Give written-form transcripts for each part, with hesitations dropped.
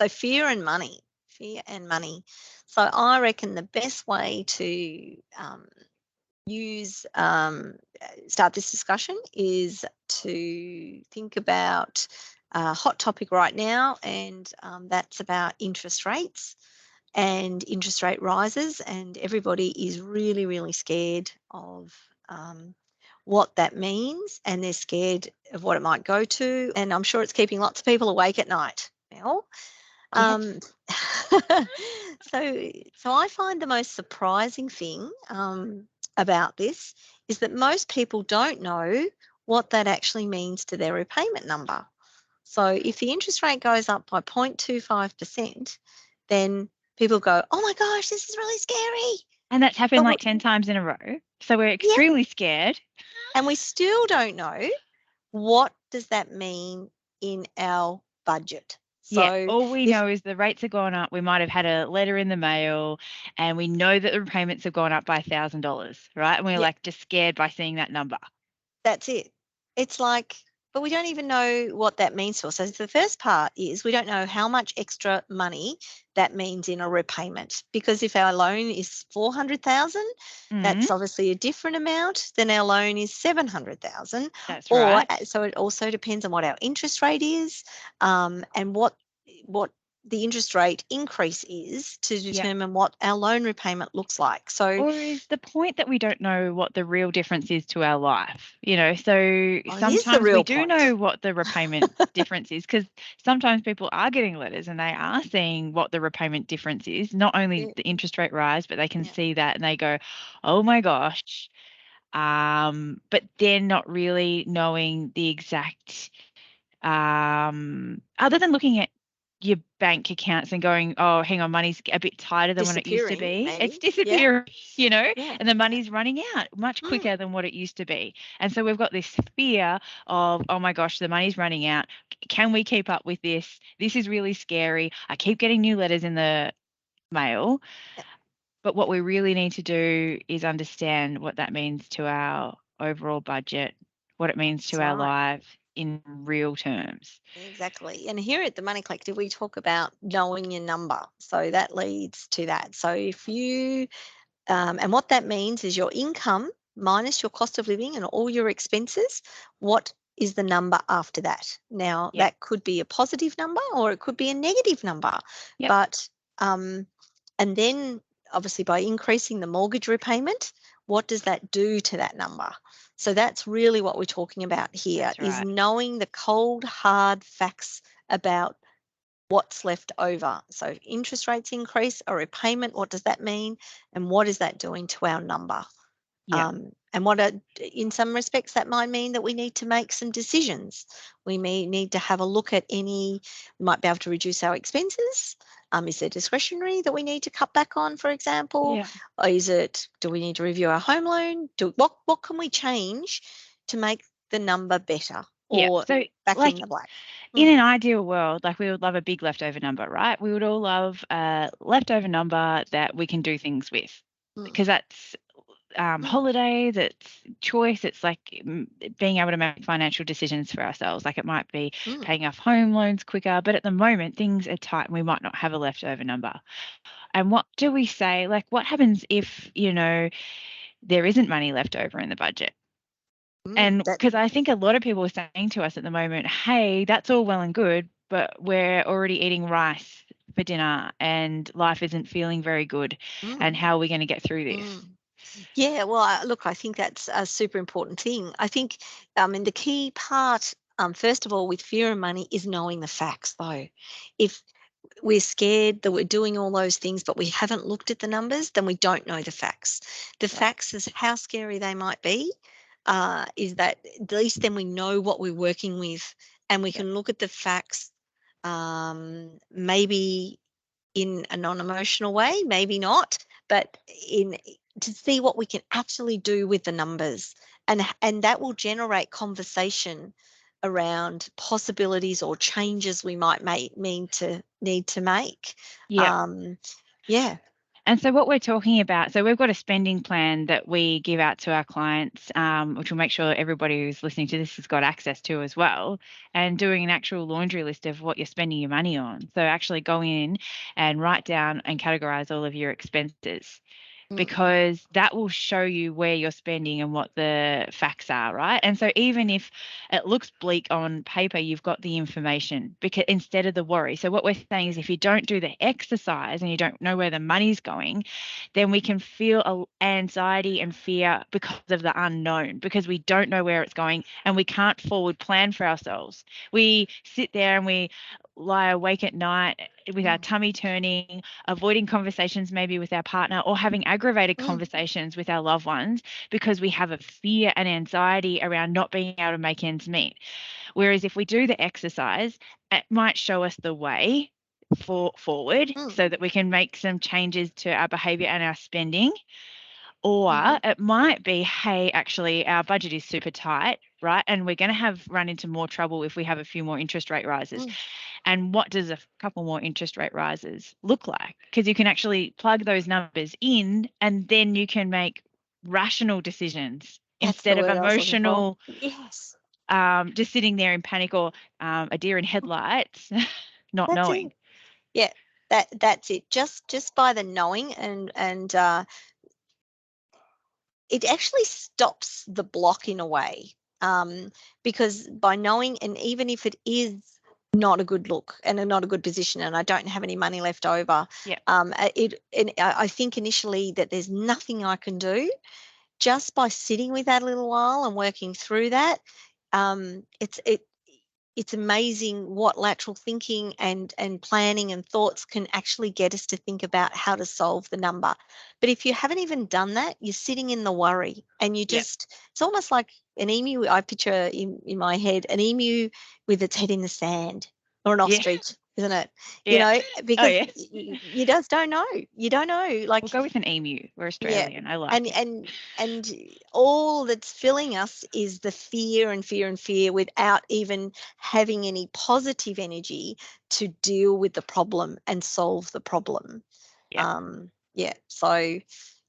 So fear and money. So I reckon the best way to use start this discussion is to think about a hot topic right now, and that's about interest rates and interest rate rises, and everybody is really, really scared of what that means, and they're scared of what it might go to, and I'm sure it's keeping lots of people awake at night, Mel. Yes. So I find the most surprising thing about this is that most people don't know what that actually means to their repayment number. So if the interest rate goes up by 0.25%, then people go, oh my gosh, this is really scary. And that's happened But like 10 times in a row. So we're yeah, extremely scared. and we still don't know what does that mean in our budget. Yeah, So all we if know is the rates have gone up. We might have had a letter in the mail and we know that the repayments have gone up by $1,000, right? And we're yeah, like just scared by seeing that number. that's it. It's like, but we don't even know what that means for us. So the first part is we don't know how much extra money that means in a repayment, because if our loan is 400,000, Mm, that's obviously a different amount than our loan is 700,000. that's Or right. so it also depends on what our interest rate is, and what the interest rate increase is to Yeah. determine what our loan repayment looks like. So, Or is the point that we don't know what the real difference is to our life? So oh, here's the sometimes we real do point. know what the repayment difference is because sometimes people are getting letters and they are seeing what the repayment difference is, not only Yeah, the interest rate rise, but they can yeah. see that and they go, oh my gosh. But they're not really knowing the exact, other than looking at your bank accounts and going, oh, hang on, money's a bit tighter than what it used to Disappearing, be. It's maybe. Yeah, disappearing, yeah, and the yeah. money's running out much Mm. quicker than what it used to be. And so we've got this fear of, oh my gosh, the money's running out. Can we keep up with this? This is really scary. I keep getting new letters in the mail. Yeah, But what we really need to do is understand what that means to our overall budget, what it means that's to our right. life in real terms. Exactly. And here at the Money Collective, we talk about knowing your number. So that leads to that. So if you, and what that means is your income minus your cost of living and all your expenses, what is the number after that? Now, Yeah. that could be a positive number or it could be a negative number. Yep. But, and then obviously by increasing the mortgage repayment, what does that do to that number? So that's really what we're talking about here, That's is right. knowing the cold, hard facts about what's left over. So if interest rates increase, a repayment, what does that mean? And what is that doing to our number? Yep. And in some respects, that might mean that we need to make some decisions. We may need to have a look at we might be able to reduce our expenses. Is there discretionary that we need to cut back on, for example? Yeah. Or do we need to review our home loan? What can we change to make the number better Yeah. or So, back like in the black? in Mm, an ideal world, like we would love a big leftover number, right? We would all love a leftover number that we can do things with mm, because that's mm, holidays, it's choice, it's like being able to make financial decisions for ourselves. Like it might be mm. paying off home loans quicker, but at the moment things are tight and we might not have a leftover number. And what do we say? Like what happens if, there isn't money left over in the budget? And That because I think a lot of people are saying to us at the moment, hey, that's all well and good, but we're already eating rice for dinner and life isn't feeling very good. And mm, how are we going to get through this? mm. Yeah, well, look, I think that's a super important thing. I think, and the key part, first of all, with fear and money is knowing the facts, though. If we're scared that we're doing all those things, but we haven't looked at the numbers, then we don't know the facts. The Right. facts is how scary they might be, is that at least then we know what we're working with, and we Yep. can look at the facts, maybe in a non-emotional way, maybe not, but in to see what we can actually do with the numbers, and that will generate conversation around possibilities or changes we might need to make. Yep. Um, yeah. And so what we're talking about, so we've got a spending plan that we give out to our clients, which will make sure everybody who's listening to this has got access to as well, and doing an actual laundry list of what you're spending your money on. So actually go in and write down and categorize all of your expenses, Mm, because that will show you where you're spending and what the facts are, right? And so even if it looks bleak on paper, you've got the information because instead of the worry. So what we're saying is if you don't do the exercise and you don't know where the money's going, then we can feel anxiety and fear because of the unknown, because we don't know where it's going and we can't forward plan for ourselves. We sit there and we lie awake at night with our mm, tummy turning, avoiding conversations maybe with our partner, or having aggravated mm, conversations with our loved ones because we have a fear and anxiety around not being able to make ends meet. Whereas if we do the exercise, it might show us the way forward mm, so that we can make some changes to our behavior and our spending. Or mhm, it might be, hey, actually, our budget is super tight, right? And we're going to have run into more trouble if we have a few more interest rate rises. mm. And what does a couple more interest rate rises look like? Because you can actually plug those numbers in and then you can make rational decisions That's the instead of word I was looking for. emotional, Yes, just sitting there in panic or a deer in headlights, not that's knowing. it. Yeah, that's it. Just by the knowing and it actually stops the block in a way, because by knowing, and even if it is not a good look and not a good position and I don't have any money left over, Yeah. it and I think initially that there's nothing I can do. Just by sitting with that a little while and working through that, it's amazing what lateral thinking and planning and thoughts can actually get us to think about how to solve the number. But if you haven't even done that, you're sitting in the worry and you Yeah. just, it's almost like an emu. I picture in my head an emu with its head in the sand, or an Yeah. ostrich, isn't it? You Yeah. know, Oh, because yes. you just don't know. You don't know. We'll Like, go with an emu. We're yeah, Australian. I like and it. and and all that's filling us is the fear and fear and fear without even having any positive energy to deal with the problem and solve the problem. Yep. Yeah, so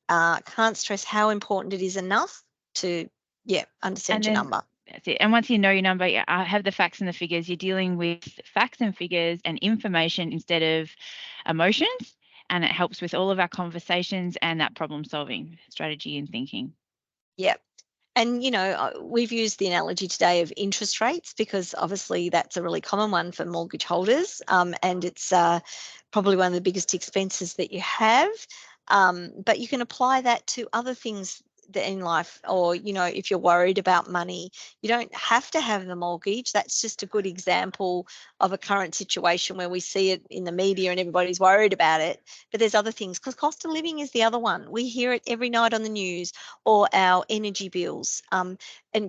can't stress how important it is enough to, yeah, And understand your then number. that's it. And once you know your number, yeah, I have the facts and the figures. You're dealing with facts and figures and information instead of emotions. And it helps with all of our conversations and that problem solving strategy and thinking. Yeah. And, we've used the analogy today of interest rates because obviously that's a really common one for mortgage holders. And it's probably one of the biggest expenses that you have. But you can apply that to other things in life, or, if you're worried about money, you don't have to have the mortgage. That's just a good example of a current situation where we see it in the media and everybody's worried about it. But there's other things, because cost of living is the other one. We hear it every night on the news, or our energy bills. And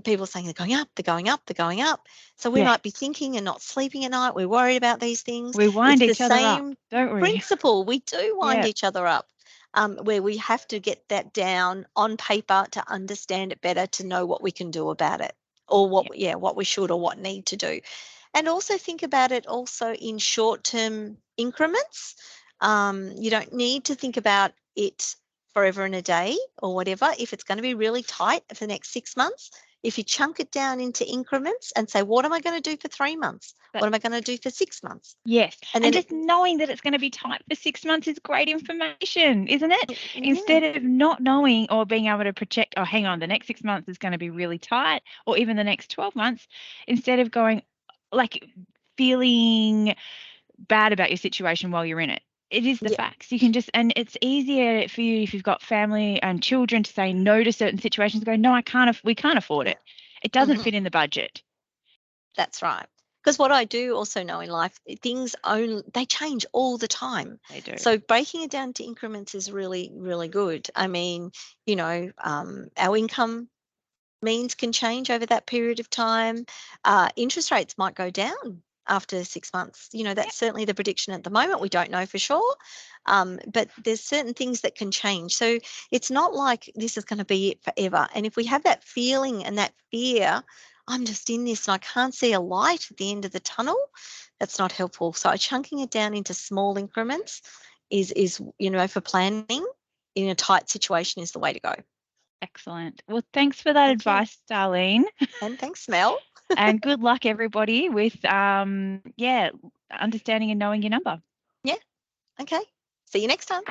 people are saying they're going up, they're going up, they're going up. So we Yeah. might be thinking and not sleeping at night. We're worried about these things. We wind It's the each other up, same don't we? principle. We do wind Yeah. each other up, where we have to get that down on paper to understand it better, to know what we can do about it, or Yeah. what we should or what need to do. And also think about it also in short-term increments. You don't need to think about it forever and a day or whatever. If it's going to be really tight for the next 6 months, if you chunk it down into increments and say, what am I going to do for 3 months? That, What am I going to do for 6 months? yes. And And then it, just knowing that it's going to be tight for 6 months is great information, isn't it? yeah, Instead of not knowing or being able to project, oh, hang on, the next 6 months is going to be really tight, or even the next 12 months, instead of going like feeling bad about your situation while you're in it. It is the yeah, facts. You can just, and it's easier for you if you've got family and children to say no to certain situations. Go, no, I can't. We can't afford yeah. it. It doesn't Mhm. fit in the budget. That's right. Because what I do also know in life, things only they change all the time. They do. So breaking it down to increments is really, really good. I mean, our income means can change over that period of time. Interest rates might go down after 6 months. Yep. That's certainly the prediction at the moment. We don't know for sure. But there's certain things that can change. So it's not like this is going to be it forever. And if we have that feeling and that fear, I'm just in this and I can't see a light at the end of the tunnel, that's not helpful. So chunking it down into small increments is for planning in a tight situation is the way to go. Excellent. Well, thanks for that Thank you. advice, Darlene. And thanks, Mel. And good luck, everybody, with understanding and knowing your number. Yeah. Okay. See you next time.